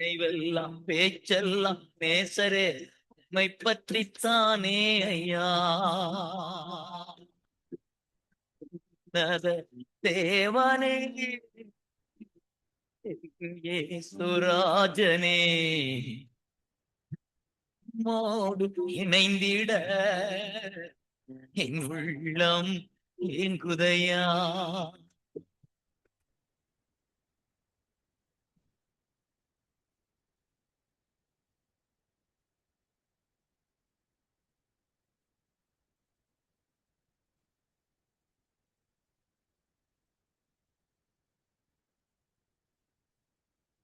நினைவெல்லாம் பேச்செல்லாம் நேசரே உம்மை பற்றித்தானே ஐயா. தேவனே இயேசுராஜனே மோடு இணைந்திட என் உள்ளம் ஏங்குதையா.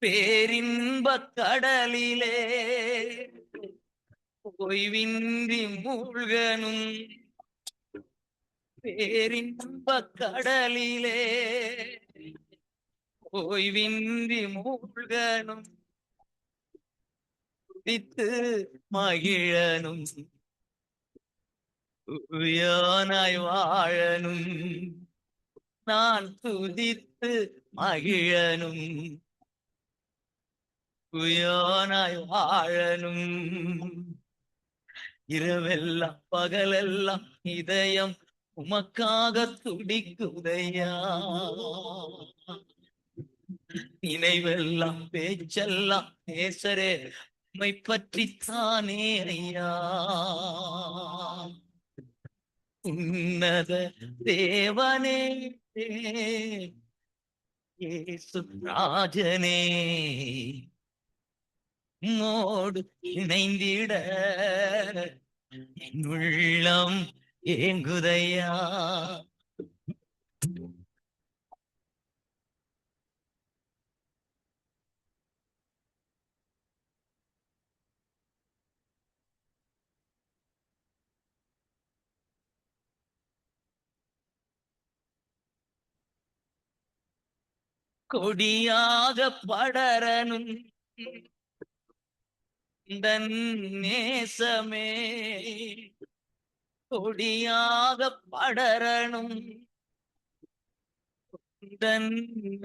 பேரின்ப கடலிலே ஓய்வின்றி மூழ்கனும், பேரின்ப கடலிலே ஓய்வின்றி மூழ்கனும், துதித்து மகிழனும், உயானாய் வாழனும், நான் துதித்து மகிழனும், உயானாய் வாழனும். இரவெல்லாம் பகலெல்லாம் இதயம் உமக்காக துடிக்குதையா. நினைவெல்லாம் பேச்செல்லாம் நேசரே உம்மை பற்றித்தானே ஐயா. உன்னத தேவனே இயேசு ராஜனே மோடு இணைந்திட என் உள்ளம் ஏங்குதையா. கொடியாக படரனும் தன் நேசமே, கொடியாக படரனும் தன்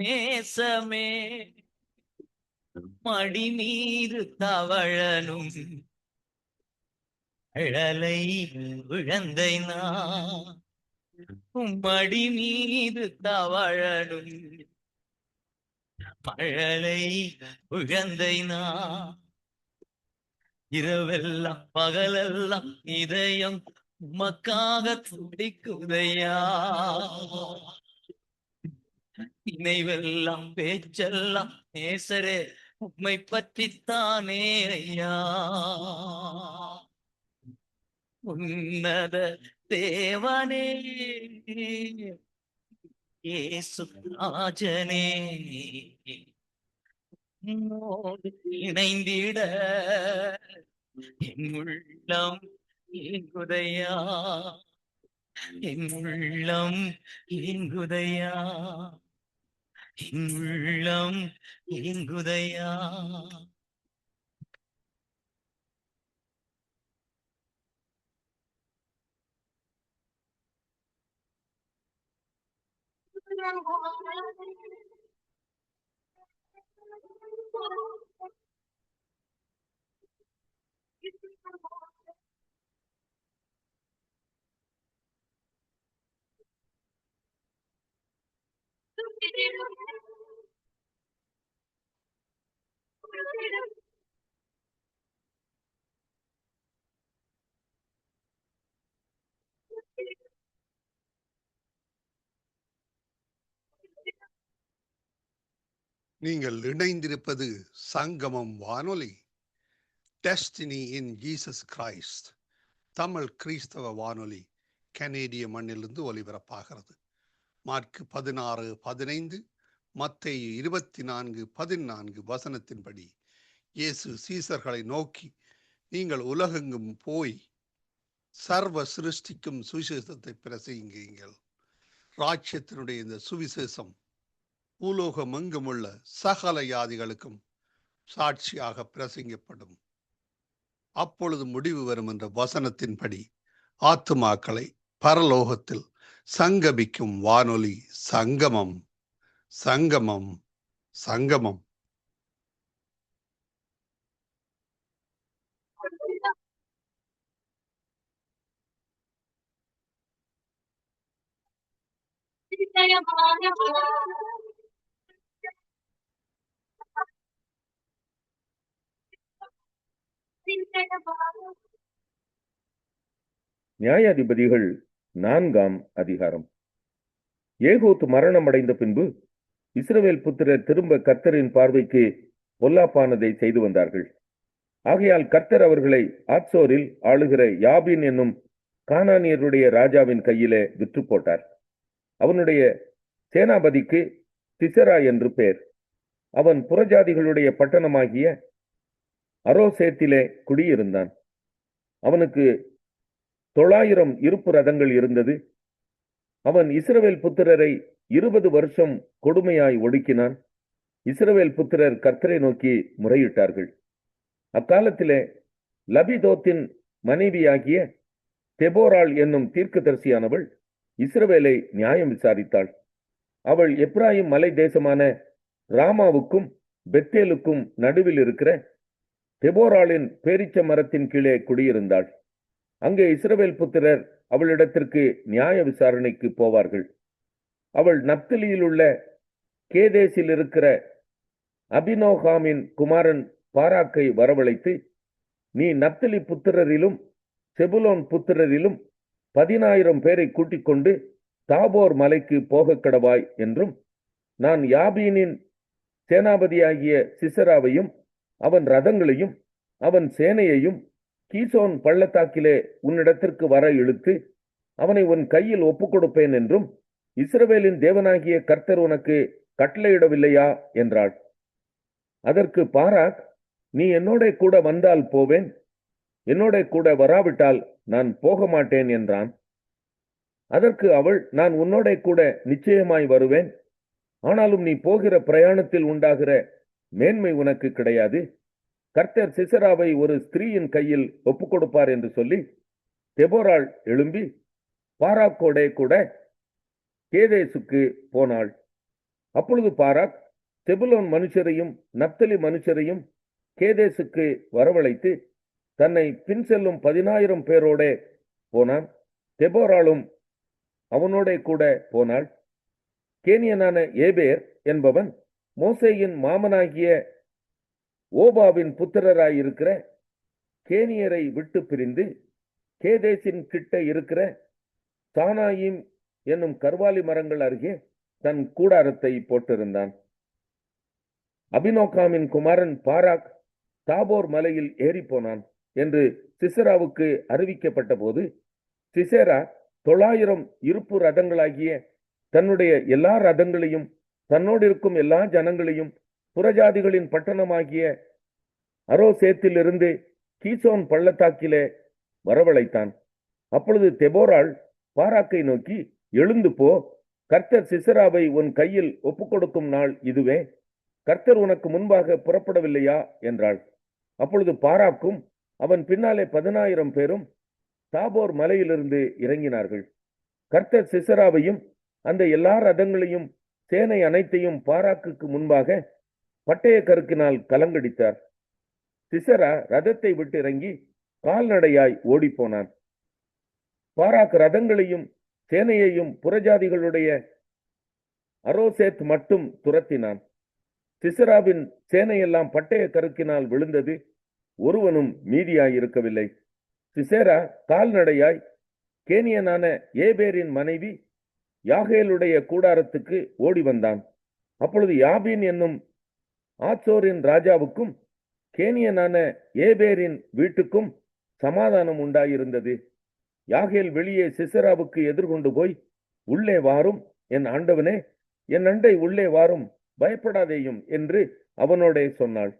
நேசமே, மடி மீது தவழனும் அழலை விழந்தை நான், மடி மீது தவழனும் மழலை விழந்தை நான். இரவெல்லாம் பகலெல்லாம் இதயம் உமக்காக துடிக்குதையா. நினைவெல்லாம் பேச்செல்லாம் நேசரே உம்மை பற்றித்தானே ஐயா. உன்னத தேவனே இயேசு ராஜனே மோடு இணைந்திட என் உள்ளம் ஏங்குதையா. என் உள்ளம் ஏங்குதையா. என் உள்ளம் ஏங்குதையா. நீங்கள் இணைந்திருப்பது சங்கமம் வானொலி, destiny in Jesus Christ, Tamil கிறிஸ்தவ வானொலி, கனேடிய மண்ணிலிருந்து ஒலிபரப்பாகிறது. மார்க் 16:15, மத்தேயு 24:14 வசனத்தின்படி இயேசு சீசர்களை நோக்கி, நீங்கள் உலகெங்கும் போய் சர்வ சிருஷ்டிக்கும் சுவிசேஷத்தை பிரசங்கியுங்கள். ராஜ்யத்தினுடைய இந்த சுவிசேஷம் பூலோகம் எங்குமுள்ள சகல யாதிகளுக்கும் சாட்சியாக பிரசங்கப்படும். அப்பொழுது முடிவு வரும் என்ற வசனத்தின்படி ஆத்துமாக்களை பரலோகத்தில் சங்கமிக்கும் வானொலி சங்கமம், சங்கமம், சங்கமம். நியாயாதிபதிகள் 4ஆம் அதிகாரம். ஏகூத் மரணம் அடைந்த பின்பு இஸ்ரவேல் புத்திரர் திரும்ப கர்த்தரின் பார்வைக்கு பொல்லாப்பானதை செய்து வந்தார்கள். ஆகையால் கர்த்தர் அவர்களை ஆத்சோரில் ஆளுகிற யாபின் என்னும் கானானியருடைய ராஜாவின் கையிலே விற்று போட்டார். அவனுடைய சேனாபதிக்கு சிசரா என்று பெயர். அவன் புறஜாதிகளுடைய பட்டணமாகிய அரோசேத்திலே குடியிருந்தான். அவனுக்கு 900 இருப்பு ரதங்கள் இருந்தது. அவன் இஸ்ரவேல் புத்திரரை 20 வருஷம் கொடுமையாய் ஒடுக்கினான். இஸ்ரவேல் புத்திரர் கர்த்தரை நோக்கி முறையிட்டார்கள். அக்காலத்திலே லபிதோத்தின் மனைவியாகிய தெபோராள் என்னும் தீர்க்கதரிசியானவள் இஸ்ரவேலை நியாயம் விசாரித்தாள். அவள் எப்ராயிம் மலை தேசமான ராமாவுக்கும் பெத்தேலுக்கும் நடுவில் இருக்கிற தெபோராளின் பேரிச்ச மரத்தின் கீழே குடியிருந்தாள். அங்கே இஸ்ரவேல் புத்திரர் அவளிடத்திற்கு நியாய விசாரணைக்கு போவார்கள். அவள் நப்தலியில் உள்ள கேதேசில் இருக்கிற அபினோகாமின் குமாரன் பாராக்கை வரவழைத்து, நீ நப்தலி புத்திரரிலும் செபுலோன் புத்திரரிலும் 10,000 பேரை கூட்டிக் கொண்டு தாபோர் மலைக்கு போக கடவாய் என்றும், நான் யாபீனின் சேனாபதியாகிய சிசராவையும் அவன் ரதங்களையும் அவன் சேனையையும் கீசோன் பள்ளத்தாக்கிலே உன்னிடத்திற்கு வர இழுத்து அவனை உன் கையில் ஒப்புக் கொடுப்பேன் என்றும் இஸ்ரவேலின் தேவனாகிய கர்த்தர் உனக்கு கட்டளையிடவில்லையா என்றாள். அதற்கு பாராக், நீ என்னோட கூட வந்தால் போவேன், என்னோட கூட வராவிட்டால் நான் போக மாட்டேன் என்றான். அதற்கு அவள், நான் உன்னோட கூட நிச்சயமாய் வருவேன், ஆனாலும் நீ போகிற பிரயாணத்தில் உண்டாகிற மேன்மை உனக்கு கிடையாது. கர்த்தர் சிசராவை ஒரு ஸ்திரீயின் கையில் ஒப்புக் கொடுப்பார் என்று சொல்லி தெபோராள் எழும்பி பாராக்கோடே கூட கேதேசுக்கு போனாள். அப்பொழுது பாராக் செபுலோன் மனுஷரையும் நப்தலி மனுஷரையும் கேதேசுக்கு வரவழைத்து தன்னை பின் செல்லும் 10,000 பேரோட போனான். தெபோராளும் அவனோட கூட போனாள். கேனியனான ஏபேர் என்பவன் மோசேயின் மாமனாகிய ஓபாவின் புத்திரராயிருக்கிற கேனியரை விட்டு பிரிந்து கேதேசின் கிட்ட இருக்கிற சானாயிம் என்னும் கர்வாலி மரங்கள் அருகே தன் கூடாரத்தை போட்டிருந்தான். அபினோகாமின் குமாரன் பாராக் தாபோர் மலையில் ஏறி போனான் என்று சிசராவுக்கு அறிவிக்கப்பட்ட போது, சிசேரா 900 இருப்பு ரதங்களாகிய தன்னுடைய எல்லா ரதங்களையும் தன்னோடு இருக்கும் எல்லா ஜனங்களையும் புறஜாதிகளின் பட்டணமாகிய அரோசேத்திலிருந்து கீசோன் பள்ளத்தாக்கிலே வரவழைத்தான். அப்பொழுது தெபோராள் பாராக்கை நோக்கி, எழுந்து போ, கர்த்தர் சிசராவை உன் கையில் ஒப்புக் கொடுக்கும் நாள் இதுவே, கர்த்தர் உனக்கு முன்பாக புறப்படவில்லையா என்றாள். அப்பொழுது பாராக்கும் அவன் பின்னாலே 10,000 பேரும் தாபோர் மலையிலிருந்து இறங்கினார்கள். கர்த்தர் சிசராவையும் அந்த எல்லா ரதங்களையும் சேனை அனைத்தையும் பாராக்குக்கு முன்பாக பட்டய கருக்கினால் கலங்கடித்தார். சிசரா ரதத்தை விட்டு இறங்கி கால்நடையாய் ஓடிப்போனான். பாராக் ரதங்களையும் சேனையையும் புறஜாதிகளுடைய அரோசேத் மட்டும் துரத்தினான். சிசராவின் சேனையெல்லாம் பட்டய கருக்கினால் விழுந்தது, ஒருவனும் மீதியாயிருக்கவில்லை. சிசேரா கால்நடையாய் கேனியனான ஏபேரின் மனைவி யாகேலுடைய கூடாரத்துக்கு ஓடி வந்தான். அப்பொழுது யாபீன் என்னும் ஆத்சோரின் ராஜாவுக்கும் கேனியனான ஏபேரின் வீட்டுக்கும் சமாதானம் உண்டாயிருந்தது. யாகேல் வெளியே சிசராவுக்கு எதிர்கொண்டு போய், உள்ளே வாரும் என் ஆண்டவனே, என் அண்டை உள்ளே வாரும், பயப்படாதேயும் என்று அவனோடே சொன்னாள்.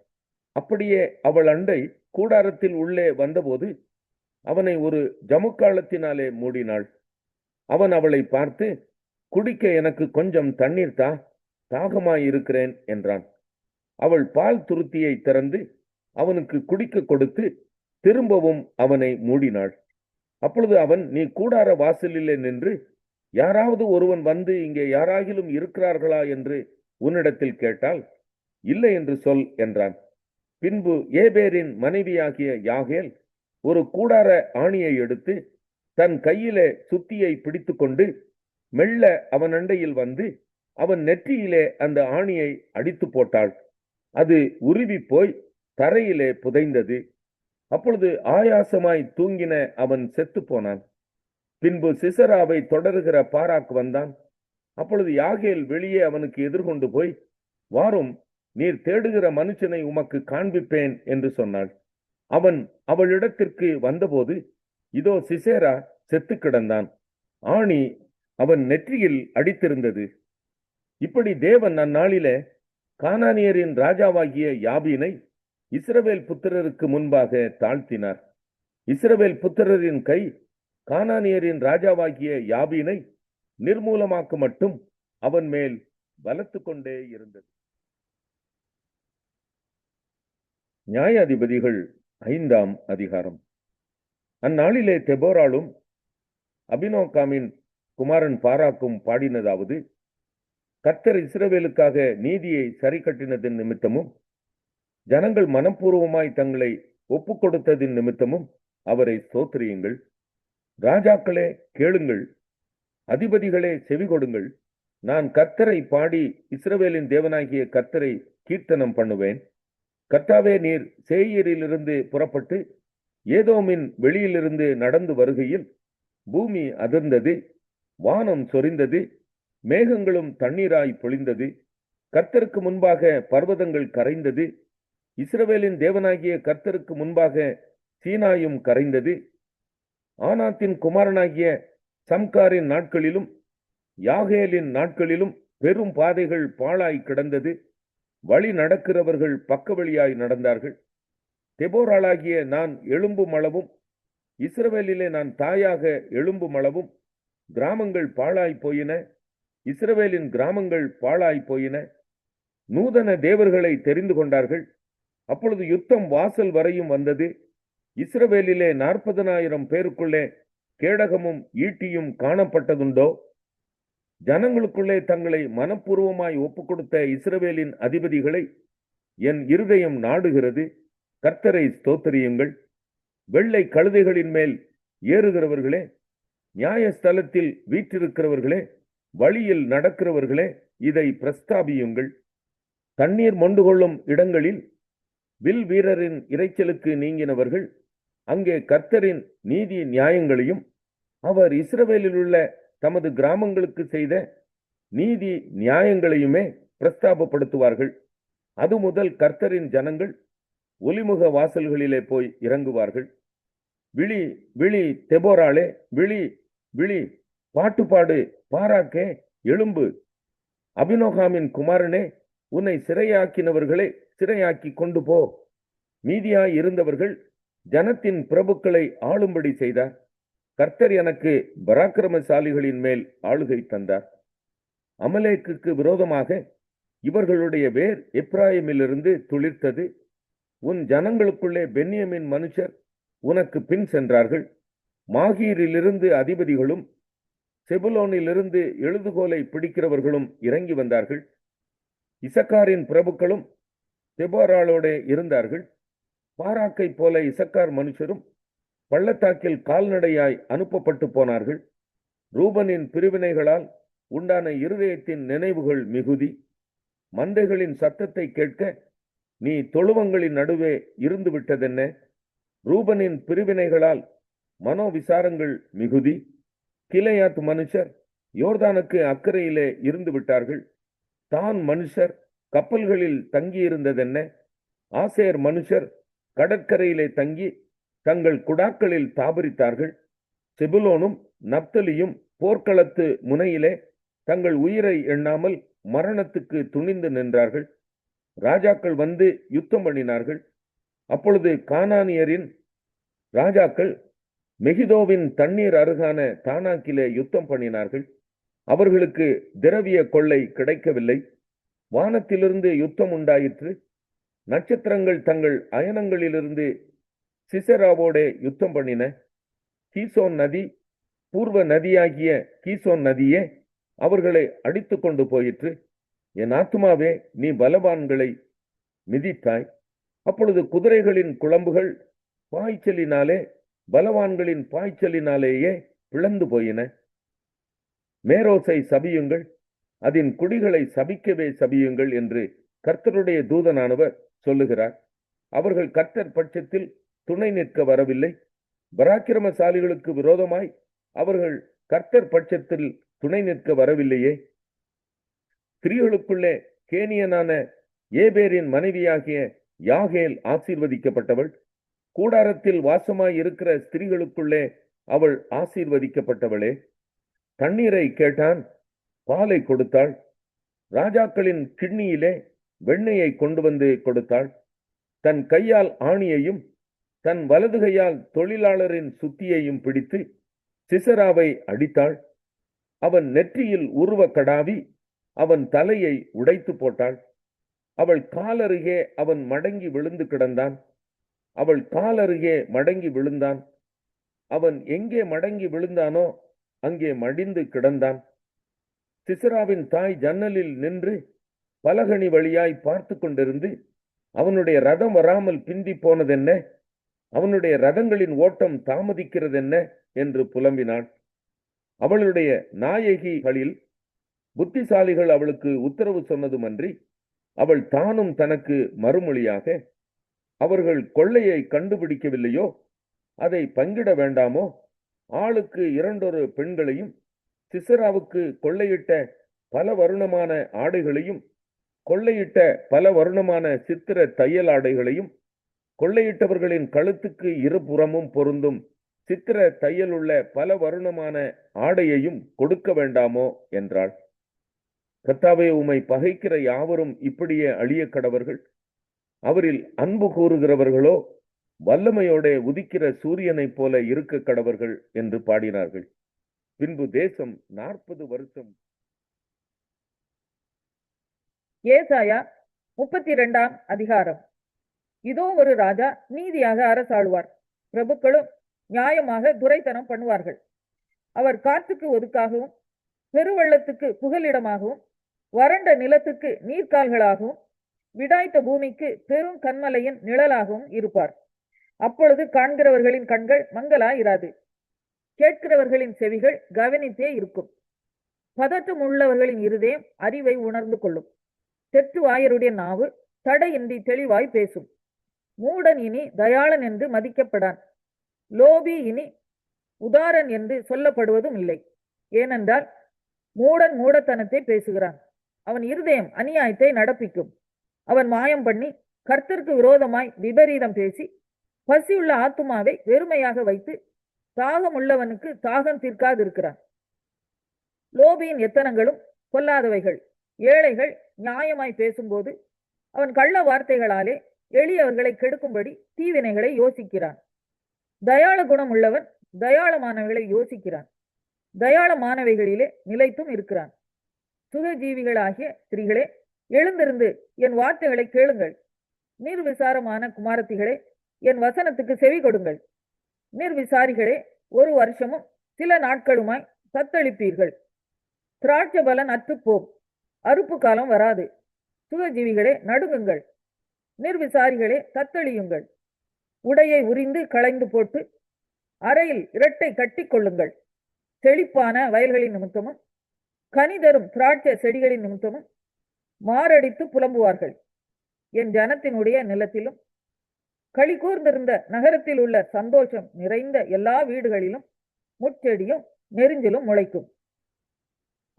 அப்படியே அவள் அண்டை கூடாரத்தில் உள்ளே வந்தபோது அவனை ஒரு ஜமுக்காலத்தினாலே மூடினாள். அவன் அவளை பார்த்து, குடிக்க எனக்கு கொஞ்சம் தண்ணீர் தா, தாகமாயிருக்கிறேன் என்றான். அவள் பால் துருத்தியை திறந்து அவனுக்கு குடிக்க கொடுத்து திரும்பவும் அவனை மூடினாள். அப்பொழுது அவன், நீ கூடார வாசலிலே நின்று யாராவது ஒருவன் வந்து இங்கே யாராகிலும் இருக்கிறார்களா என்று உன்னிடத்தில் கேட்டால், இல்லை என்று சொல் என்றான். பின்பு ஏபேரின் மனைவியாகிய யாகேல் ஒரு கூடார ஆணியை எடுத்து தன் கையிலே சுத்தியை பிடித்து கொண்டு மெல்ல அவன் அண்டையில் வந்து அவன் நெற்றியிலே அந்த ஆணியை அடித்து போட்டாள். அது உருவி போய் தரையிலே புதைந்தது. அப்பொழுது ஆயாசமாய் தூங்கின அவன் செத்து போனான். பின்பு சிசராவை தொடருகிற பாராக் வந்தான். அப்பொழுது யாகேல் வெளியே அவனுக்கு எதிர்கொண்டு போய், வாரும், நீர் தேடுகிற மனுஷனை உமக்கு காண்பிப்பேன் என்று சொன்னாள். அவன் அவளிடத்திற்கு வந்தபோது, இதோ சிசேரா செத்து கிடந்தான், ஆணி அவன் நெற்றியில் அடித்திருந்தது. இப்படி தேவன் அந்நாளிலே கானானியரின் ராஜாவாகிய யாபீனை இஸ்ரவேல் புத்திரருக்கு முன்பாக தாழ்த்தினார். இஸ்ரவேல் புத்திரரின் கை கானானியரின் ராஜாவாகிய யாபீனை நிர்மூலமாக்க மட்டும் அவன் மேல் பலத்து கொண்டே இருந்தது. நியாயாதிபதிகள் 5ஆம் அதிகாரம். அந்நாளிலே தெபோராளும் அபினோகாமின் குமாரன் பாராக்கும் பாடினதாவது, கர்த்தர் இஸ்ரவேலுக்காக நீதியை சரி கட்டினதின் நிமித்தமும் ஜனங்கள் மனப்பூர்வமாய் தங்களை ஒப்புக் கொடுத்ததின் நிமித்தமும் அவரை ஸ்தோத்திரியுங்கள். ராஜாக்களே கேளுங்கள், அதிபதிகளே செவி கொடுங்கள். நான் கர்த்தரை பாடி இஸ்ரவேலின் தேவனாகிய கர்த்தரை கீர்த்தனம் பண்ணுவேன். கர்த்தாவே, நீர் சேயீரிலிருந்து புறப்பட்டு ஏதோமின் வெளியிலிருந்து நடந்து வருகையில் பூமி அதிர்ந்தது, வானம் சொரிந்தது, மேகங்களும் தண்ணீராய் பொழிந்தது. கர்த்தருக்கு முன்பாக பர்வதங்கள் கரைந்தது, இஸ்ரவேலின் தேவனாகிய கர்த்தருக்கு முன்பாக சீனாயும் கரைந்தது. ஆனாத்தின் குமாரனாகிய சம்காரின் நாட்களிலும் யாகேலின் நாட்களிலும் பெரும் பாதைகள் பாழாய் கிடந்தது. வழி நடக்கிறவர்கள் பக்க வழியாய் நடந்தார்கள். தெபோராளாகிய நான் எழும்பும் அளவும் இஸ்ரவேலிலே நான் தாயாக எழும்பும் அளவும் கிராமங்கள் பாழாய் போயின, இஸ்ரவேலின் கிராமங்கள் பாழாய் போயின. நூதன தேவர்களை தெரிந்து கொண்டார்கள். அப்பொழுது யுத்தம் வாசல் வரையும் வந்தது. இஸ்ரவேலிலே 40,000 பேருக்குள்ளே கேடகமும் ஈட்டியும் காணப்பட்டதுண்டோ? ஜனங்களுக்குள்ளே தங்களை மனப்பூர்வமாய் ஒப்புக் கொடுத்த இஸ்ரவேலின் அதிபதிகளை என் இருதயம் நாடுகிறது. கர்த்தரை ஸ்தோத்திரியுங்கள். வெள்ளை கழுதைகளின் மேல் ஏறுகிறவர்களே, நியாயஸ்தலத்தில் வீற்றிருக்கிறவர்களே, வழியில் நடக்கிறவர்களே, இதை பிரஸ்தாபியுங்கள். தண்ணீர் மொண்டு கொள்ளும் இடங்களில் வில் வீரரின் இரைச்சலுக்கு நீங்கினவர்கள் அங்கே கர்த்தரின் நீதி நியாயங்களையும் அவர் இஸ்ரவேலில் உள்ள தமது கிராமங்களுக்கு செய்த நீதி நியாயங்களையுமே பிரஸ்தாபப்படுத்துவார்கள். அது முதல் கர்த்தரின் ஜனங்கள் ஒலிமுக வாசல்களிலே போய் இறங்குவார்கள். விழி விழி தெபோராளே, விழி விழி, பாட்டுப்பாடு பாராக்கே, எழும்பு. அபினோகாமின் குமாரனே, உன்னை சிறையாக்கினவர்களை சிறையாக்கி கொண்டு போ. மீதியாய் இருந்தவர்கள் ஜனத்தின் பிரபுக்களை ஆளும்படி செய்தார். கர்த்தர் எனக்கு பராக்கிரமசாலிகளின் மேல் ஆளுகை தந்தார். அமலேக்குக்கு விரோதமாக இவர்களுடைய வேர் எப்ராயிமிலிருந்து துளிர்த்தது. உன் ஜனங்களுக்குள்ளே பென்யமின் மனுஷர் உனக்கு பின் சென்றார்கள். மாகீரிலிருந்து அதிபதிகளும் செபுலோனிலிருந்து எழுதுகோலை பிடிக்கிறவர்களும் இறங்கி வந்தார்கள். இசக்காரின் பிரபுக்களும் தெபோராளோட இருந்தார்கள். பாராக்கை போல இசக்கார் மனுஷரும் பள்ளத்தாக்கில் கால்நடையாய் அனுப்பப்பட்டு போனார்கள். ரூபனின் பிரிவினைகளால் உண்டான இருதயத்தின் நினைவுகள் மிகுதி. மந்தைகளின் சத்தத்தை கேட்க நீ தொழுவங்களின் நடுவே இருந்து விட்டதென்ன? ரூபனின் பிரிவினைகளால் மனோவிசாரங்கள் மிகுதி. கிளையாத் மனுஷர் யோர்தானுக்கு அக்கறையிலே இருந்து விட்டார்கள். தான் மனுஷர் கப்பல்களில் தங்கியிருந்ததென்ன? ஆசேர் மனுஷர் கடற்கரையிலே தங்கி தங்கள் குடாக்களில் தாபரித்தார்கள். செபுலோனும் நப்தலியும் போர்க்களத்து முனையிலே தங்கள் உயிரை எண்ணாமல் மரணத்துக்கு துணிந்து நின்றார்கள். ராஜாக்கள் வந்து யுத்தம் பண்ணினார்கள். அப்பொழுது கானானியரின் ராஜாக்கள் மெகிதோவின் தண்ணீர் அருகான தானாக்கிலே யுத்தம் பண்ணினார்கள். அவர்களுக்கு திரவிய கொள்ளை கிடைக்கவில்லை. வானத்திலிருந்து யுத்தம் உண்டாயிற்று. நட்சத்திரங்கள் தங்கள் அயனங்களிலிருந்து சிசராவோடே யுத்தம் பண்ணின. கீசோன் நதி, பூர்வ நதியாகிய கீசோன் நதியே அவர்களை அடித்து கொண்டு போயிற்று. என் ஆத்துமாவே, நீ பலவான்களை மிதித்தாய். அப்பொழுது குதிரைகளின் குளம்புகள் பாய்ச்சலினாலே பலவான்களின் பாய்ச்சலினாலேயே பிளந்து போயின. மேரோசை சபியுங்கள், அதன் குடிகளை சபிக்கவே சபியுங்கள் என்று கர்த்தருடைய தூதனானவர் சொல்லுகிறார். அவர்கள் கர்த்தர் பட்சத்தில் துணை நிற்க வரவில்லை. பராக்கிரமசாலிகளுக்கு விரோதமாய் அவர்கள் கர்த்தர் பட்சத்தில் துணை நிற்க வரவில்லையே. ஸ்திரீகளுக்குள்ளே கேனியனான ஏபேரின் மனைவியாகிய யாகேல் ஆசீர்வதிக்கப்பட்டவள். கூடாரத்தில் வாசமாய் இருக்கிற ஸ்திரீகளுக்குள்ளே அவள் ஆசீர்வதிக்கப்பட்டவளே. தண்ணீரை கேட்டான், பாலை கொடுத்தாள். ராஜாக்களின் கிண்ணியிலே வெண்ணெயை கொண்டு வந்து கொடுத்தாள். தன் கையால் ஆணியையும் தன் வலது கையால் தொழிலாளரின் சுத்தியையும் பிடித்து சிசராவை அடித்தாள். அவன் நெற்றியில் உருவ கடாவி அவன் தலையை உடைத்து போட்டாள். அவள் காலருகே அவன் மடங்கி விழுந்து கிடந்தான். அவள் காலருகே மடங்கி விழுந்தான். அவன் எங்கே மடங்கி விழுந்தானோ அங்கே மடிந்து கிடந்தான். சிசராவின் தாய் ஜன்னலில் நின்று பலகணி வழியாய் பார்த்து கொண்டிருந்து, அவனுடைய ரதம் வராமல் பிந்தி போனதென்ன, அவனுடைய ரதங்களின் ஓட்டம் தாமதிக்கிறதென்ன என்று புலம்பினாள். அவளுடைய நாயகிகளில் புத்திசாலிகள் அவளுக்கு உத்தரவு சொன்னதுமன்றி அவள் தானும் தனக்கு மறுமொழியாக, அவர்கள் கொள்ளையை கண்டுபிடிக்கவில்லையோ, அதை பங்கிட வேண்டாமோ? ஆளுக்கு 2 பெண்களையும் சிசராவுக்கு கொள்ளையிட்ட பல வருணமான ஆடைகளையும் கொள்ளையிட்ட பல வருணமான சித்திர தையல் ஆடைகளையும் கொள்ளையிட்டவர்களின் கழுத்துக்கு இருபுறமும் பொருந்தும் சித்திர தையலுள்ள பல வருணமான ஆடையையும் கொடுக்க வேண்டாமோ என்றாள். கர்த்தாவே, உம்மை பகைக்கிற யாவரும் இப்படியே அழிய கடவர்கள். அவரில் அன்பு கூறுகிறவர்களோ வல்லமையோட உதிக்கிற சூரியனைப் போல இருக்க கடவர்கள் என்று பாடினார்கள். பின்பு தேசம் 40 வருஷம். ஏசாயா 32ஆம் அதிகாரம். இதோ ஒரு ராஜா நீதியாக அரசாளுவார், பிரபுக்களும் நியாயமாக துரைத்தனம் பண்ணுவார்கள். அவர் காற்றுக்கு ஒதுக்காகவும் பெருவெள்ளத்துக்கு புகலிடமாகவும் வறண்ட நிலத்துக்கு நீர்க்கால்களாகவும் விடாய்த்த பூமிக்கு பெரும் கன்மலையின் நிழலாகவும் இருப்பார். அப்பொழுது காண்கிறவர்களின் கண்கள் மங்கலாயிராது, கேட்கிறவர்களின் செவிகள் கவனித்தே இருக்கும். பதற்றம் உள்ளவர்களின் இருதயம் அறிவை உணர்ந்து கொள்ளும். தெற்றுவாயருடைய நாவு தடையின்றி தெளிவாய் பேசும். மூடன் இனி தயாளன் என்று மதிக்கப்படான், லோபி இனி உதாரன் என்று சொல்லப்படுவதும் இல்லை. ஏனென்றால் மூடன் மூடத்தனத்தை பேசுகிறான், அவன் இருதயம் அநியாயத்தை நடப்பிக்கும். அவன் மாயம் பண்ணி கர்த்தருக்கு விரோதமாய் விபரீதம் பேசி பசியுள்ள ஆத்துமாவை வெறுமையாக வைத்து தாகம் உள்ளவனுக்கு தாகம் தீர்க்காதிருக்கிறான். லோபியின் எத்தனங்களும் கொல்லாதவைகள். ஏழைகள் நியாயமாய் பேசும்போது அவன் கள்ள வார்த்தைகளாலே எளியவர்களை கெடுக்கும்படி தீவினைகளை யோசிக்கிறான். தயாள குணம் உள்ளவன் தயாளமானவைகளை யோசிக்கிறான், தயாளமானவைகளிலே நிலைத்தும் இருக்கிறான். சுகஜீவிகளாகிய ஸ்திரீகளே, எழுந்திருந்து என் வார்த்தைகளை கேளுங்கள். நிர்விசாரமான குமாரத்திகளே, என் வசனத்துக்கு செவி கொடுங்கள். நிர்விசாரிகளே, 1 வருஷமும் சில நாட்களுமாய் தத்தளிப்பீர்கள். திராட்சை பலன் அற்றுப்போம், அறுப்பு காலம் வராது. சுகஜீவிகளே நடுங்குங்கள், நிர்விசாரிகளே தத்தளியுங்கள். உடையை உரிந்து களைந்து போட்டு அறையில் இரட்டை கட்டி கொள்ளுங்கள். செழிப்பான வயல்களின் நிமித்தமும் கனிதரும் திராட்சை செடிகளின் நிமித்தமும் மாரடித்து புலம்புவார்கள். என் ஜனத்தினுடைய நிலத்திலும் களி கூர்ந்திருந்த நகரத்தில் உள்ள சந்தோஷம் நிறைந்த எல்லா வீடுகளிலும் முட்செடியும் நெரிஞ்சிலும் முளைக்கும்.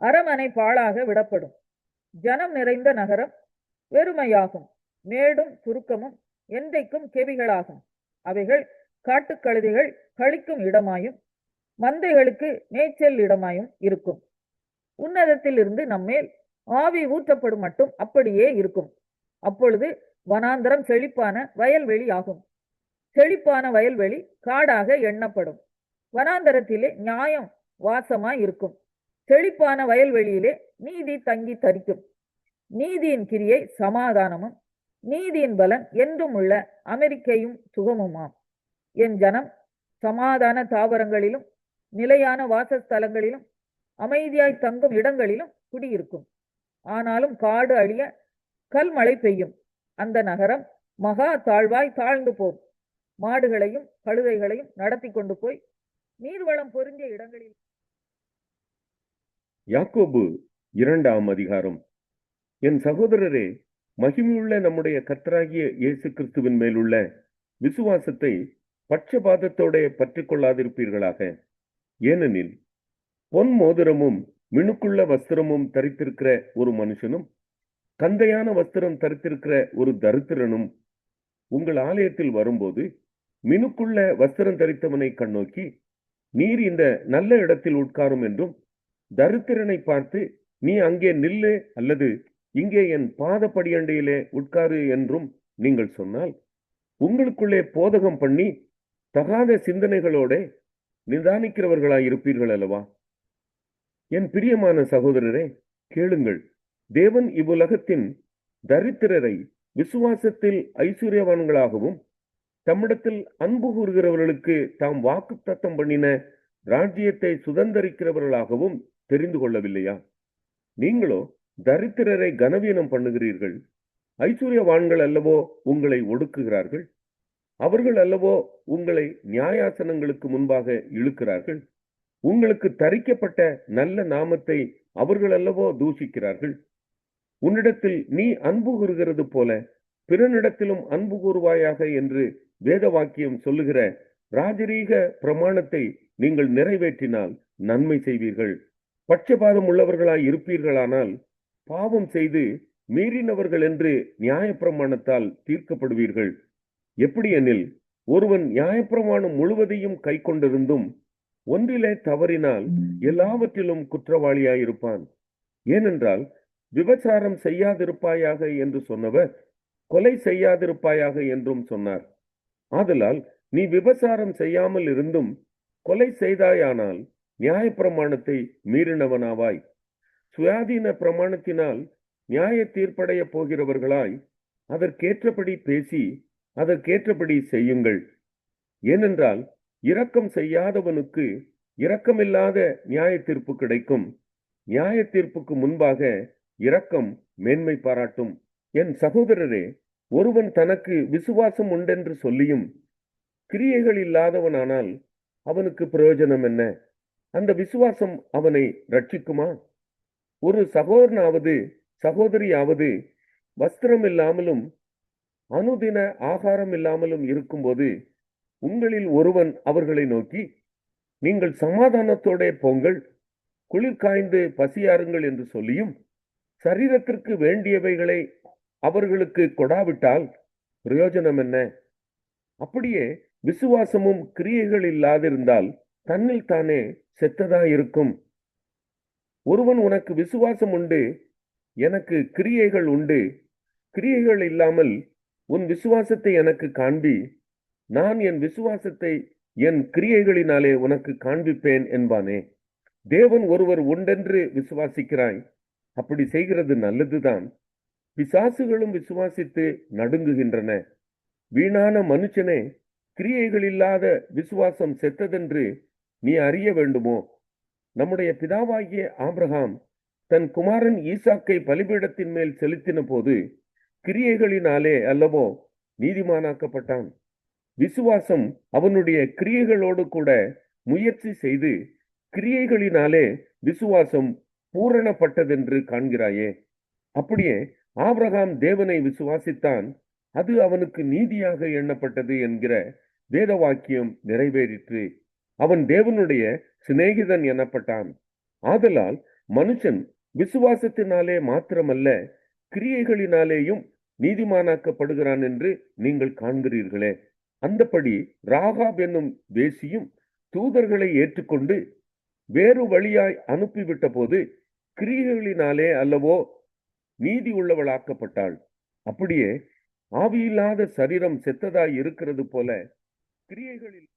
அரமனை பாழாக விடப்படும், ஜனம் நிறைந்த நகரம் வெறுமையாகும். மேடும் சுருக்கமும் என்றைக்கும் கெவிகளாகும். அவைகள் காட்டுக்கழுதைகள் கழிக்கும் இடமாயும் மந்தைகளுக்கு மேய்ச்சல் இடமாயும் இருக்கும். உன்னதத்தில் இருந்து நம்மேல் ஆவி ஊற்றப்படும் மட்டும் அப்படியே இருக்கும். அப்பொழுது வனாந்தரம் செழிப்பான வயல்வெளி ஆகும். செழிப்பான வயல்வெளி காடாக எண்ணப்படும். வனாந்தரத்திலே நியாயம் வாசமாய் இருக்கும். செழிப்பான வயல்வெளியிலே நீதி தங்கி தரிக்கும். நீதியின் கிரியை சமாதானமும் நீதியின் பலன் என்றும் உள்ள அமெரிக்கையும் சுகமுமாம். என் ஜனம் சமாதான தாவரங்களிலும் நிலையான வாசஸ்தலங்களிலும் அமைதியாய் தங்கும் இடங்களிலும் குடியிருக்கும். ஆனாலும் காடு அழிய கல்மழை பெய்யும். அந்த நகரம் மகா தாழ்வாய் தாழ்ந்து போம். மாடுகளையும் கழுதைகளையும் நடத்தி கொண்டு போய் நீர்வளம் பொருந்திய இடங்களில் யாக்கோபு 2ஆம் அதிகாரம். என் சகோதரரே, மகிமையுள்ள நம்முடைய கர்த்தராகிய இயேசு கிறிஸ்துவின் மேலுள்ள விசுவாசத்தை பட்சபாதத்தோட பற்றிக் கொள்ளாதிருப்பீர்களாக. ஏனெனில் பொன் மோதிரமும் மினுக்குள்ள வஸ்திரமும் தரித்திருக்கிற ஒரு மனுஷனும் கந்தையான வஸ்திரம் தரித்திருக்கிற ஒரு தரித்திரனும் உங்கள் ஆலயத்தில் வரும்போது மினுக்குள்ள வஸ்திரம் தரித்தவனை கண்ணோக்கி, நீர் இந்த நல்ல இடத்தில் உட்காரும் என்றும், தரித்திரனை பார்த்து, நீ அங்கே நில்லு அல்லது இங்கே என் பாதப்படியண்டையிலே உட்காரு என்றும் நீங்கள் சொன்னால், உங்களுக்குள்ளே போதகம் பண்ணி தகாத சிந்தனைகளோட நிதானிக்கிறவர்களாய் இருப்பீர்கள் அல்லவா? என் பிரியமான சகோதரரே, கேளுங்கள். தேவன் இவ்வுலகத்தின் தரித்திரரை விசுவாசத்தில் ஐஸ்வர்யவான்களாகவும் தம்மிடத்தில் அன்பு கூறுகிறவர்களுக்கு தாம் வாக்குத்தத்தம் பண்ணின ராஜ்யத்தை சுதந்தரிக்கிறவர்களாகவும் தெரிந்து கொள்ளவில்லையா? நீங்களோ தரித்திரரை கனவீனம் பண்ணுகிறீர்கள். ஐஸ்வர்யவான்கள் அல்லவோ உங்களை ஒடுக்குகிறார்கள். அவர்கள் அல்லவோ உங்களை நியாயாசனங்களுக்கு முன்பாக இழுக்கிறார்கள். உங்களுக்கு தரிக்கப்பட்ட நல்ல நாமத்தை அவர்கள் அல்லவோ தூஷிக்கிறார்கள். உன்னிடத்தில் நீ அன்பு கூறுகிறது போல பிறனிடத்திலும் அன்பு கூறுவாயாக என்று வேத வாக்கியம் சொல்லுகிற ராஜரீக பிரமாணத்தை நீங்கள் நிறைவேற்றினால் நன்மை செய்வீர்கள். பட்சபாதம் உள்ளவர்களாய் இருப்பீர்களானால் பாவம் செய்து மீறினவர்கள் என்று நியாயப்பிரமாணத்தால் தீர்க்கப்படுவீர்கள். எப்படி எனில், ஒருவன் நியாயப்பிரமாணம் முழுவதையும் கை கொண்டிருந்தும் ஒன்றிலே தவறினால் எல்லாவற்றிலும் குற்றவாளியாயிருப்பான். ஏனென்றால் விபச்சாரம் செய்யாதிருப்பாயாக என்று சொன்னவர் கொலை செய்யாதிருப்பாயாக என்றும் சொன்னார். ஆதலால் நீ விபச்சாரம் செய்யாமல் இருந்தும் கொலை செய்தாயானால் நியாயப்பிரமாணத்தை மீறினவனாவாய். சுயாதீன பிரமாணத்தினால் நியாய தீர்ப்படைய போகிறவர்களாய் அதற்கேற்றபடி பேசி அதற்கேற்றபடி செய்யுங்கள். ஏனென்றால் இரக்கம் செய்யாதவனுக்கு இரக்கமில்லாத நியாய தீர்ப்பு கிடைக்கும். நியாய தீர்ப்புக்கு முன்பாக இரக்கம் மேன்மை பாராட்டும். என் சகோதரரே, ஒருவன் தனக்கு விசுவாசம் உண்டென்று சொல்லியும் கிரியைகள் இல்லாதவனானால் அவனுக்கு பிரயோஜனம் என்ன? அந்த விசுவாசம் அவனை ரட்சிக்குமா? ஒரு சகோதரனாவது சகோதரியாவது வஸ்திரம் இல்லாமலும் அனுதின ஆகாரம் இல்லாமலும் இருக்கும்போது உங்களில் ஒருவன் அவர்களை நோக்கி, நீங்கள் சமாதானத்தோட போங்கள், குளிர் காய்ந்து பசியாருங்கள் என்று சொல்லியும் சரீரத்திற்கு வேண்டியவைகளை அவர்களுக்கு கொடாவிட்டால் பிரயோஜனம் என்ன? அப்படியே விசுவாசமும் கிரியைகள் இல்லாதிருந்தால் தன்னில் தானே செத்ததாயிருக்கும். ஒருவன் உனக்கு விசுவாசம் உண்டு, எனக்கு கிரியைகள் உண்டு, கிரியைகள் இல்லாமல் உன் விசுவாசத்தை எனக்கு காண்பி, நான் என் விசுவாசத்தை என் கிரியைகளினாலே உனக்கு காண்பிப்பேன் என்பானே. தேவன் ஒருவர் உண்டென்று விசுவாசிக்கிறாய். அப்படி செய்கிறது நல்லதுதான். பிசாசுகளும் விசுவாசித்து நடுங்குகின்றன. வீணான மனுஷனே, கிரியைகள் இல்லாத விசுவாசம் செத்ததென்று நீ அறிய வேண்டுமோ? நம்முடைய பிதாவாகிய ஆபிரகாம் தன் குமாரன் ஈசாக்கை பலிபீடத்தின் மேல் செலுத்தின போது கிரியைகளினாலே அல்லவோ நீதிமானாக்கப்பட்டான். விசுவாசம் அவனுடைய கிரியைகளோடு கூட முயற்சி செய்து கிரியைகளினாலே விசுவாசம் பூரணப்பட்டதென்று காண்கிறாயே. அப்படியே ஆபிரகாம் தேவனை விசுவாசித்தான், அது அவனுக்கு நீதியாக எண்ணப்பட்டது என்கிற வேத வாக்கியம் நிறைவேறிற்று. அவன் தேவனுடைய சிநேகிதன் எனப்பட்டான். ஆதலால் மனுஷன் விசுவாசத்தினாலே மாத்திரமல்ல கிரியைகளினாலேயும் நீதிமானாக்கப்படுகிறான் என்று நீங்கள் காண்கிறீர்களே. அந்தபடி ராகாப் என்னும் வேசியும் தூதர்களை ஏற்றுக்கொண்டு வேறு வழியாய் அனுப்பிவிட்ட போது கிரியைகளினாலே அல்லவோ நீதி உள்ளவளாக்கப்பட்டாள். அப்படியே ஆவியில்லாத சரீரம் செத்ததாய் இருக்கிறது போல கிரியைகளில்